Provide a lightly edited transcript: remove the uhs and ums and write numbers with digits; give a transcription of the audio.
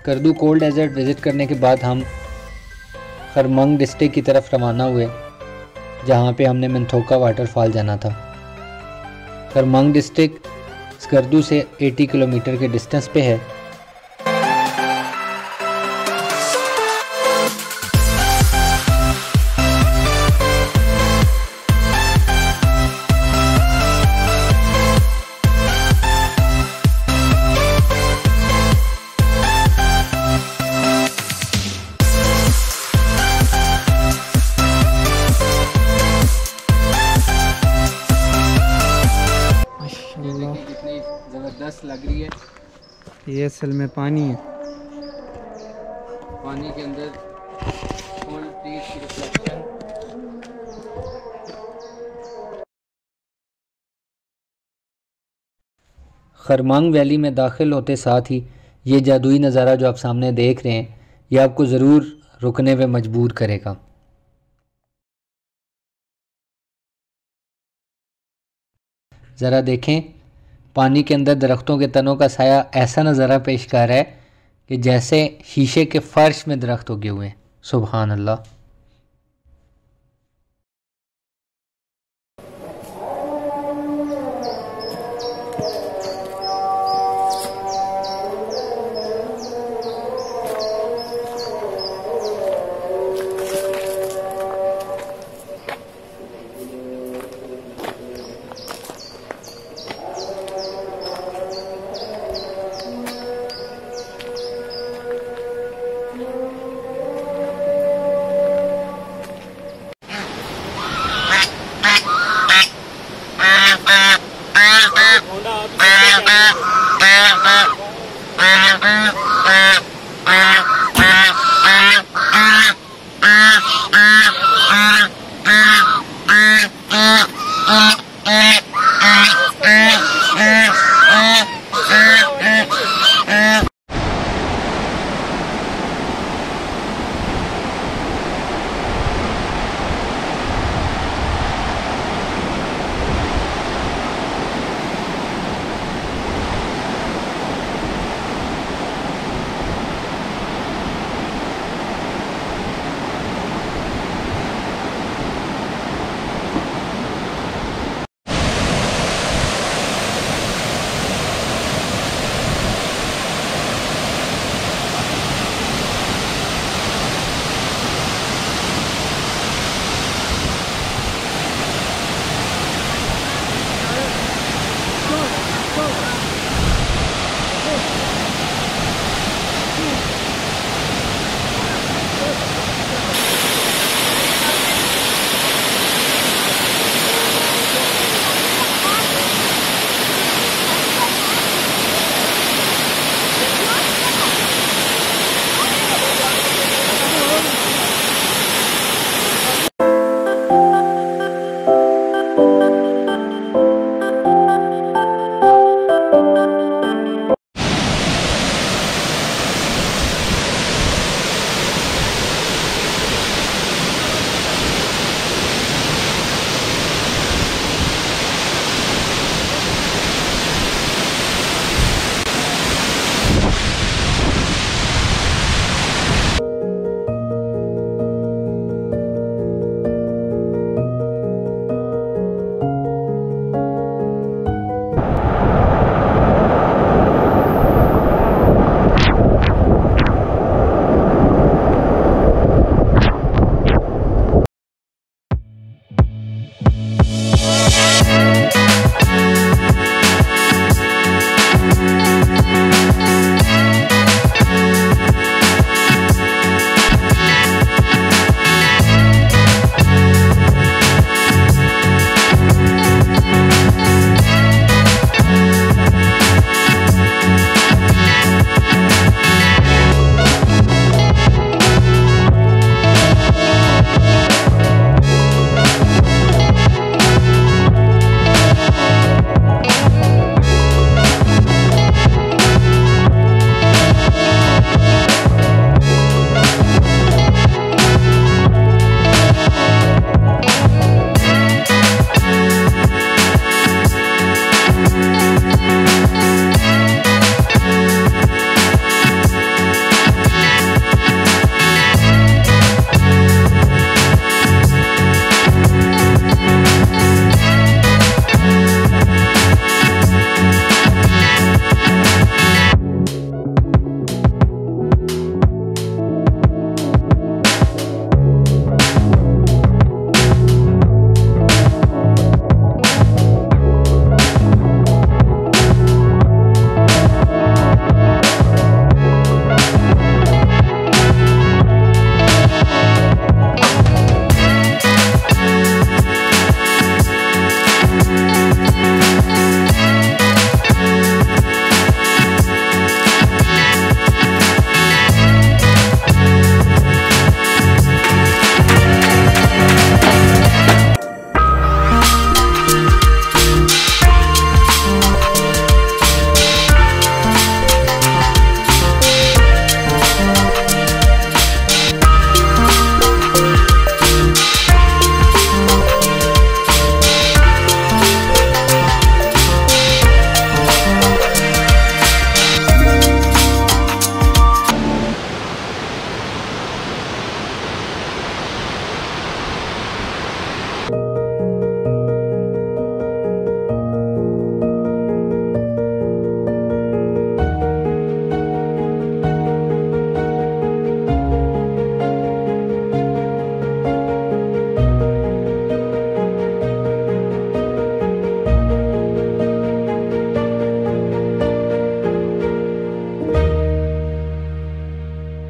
Skardu cold desert visit करने के बाद हम खरमंग डिस्ट्रिक्ट की तरफ रवाना हुए, जहाँ पे हमने मंथोका वाटरफॉल जाना था। खरमंग डिस्ट्रिक्ट स्कर्दू से 80 किलोमीटर के डिस्टेंस पे है। कितनी ज़बरदस्त लग रही है। ये असल में पानी है, पानी के अंदर फुल ट्रीज की रिफ्लेक्शन। खरमांग वैली में दाखिल होते साथ ही ये जादुई नज़ारा जो आप सामने देख रहे हैं, ये आपको ज़रूर रुकने पे मजबूर करेगा। ज़रा देखें, पानी के अंदर दरख्तों के तनों का साया ऐसा नज़ारा पेश कर रहा है कि जैसे शीशे के फर्श में दरख्त उगे हुए हैं। सुभान अल्लाह।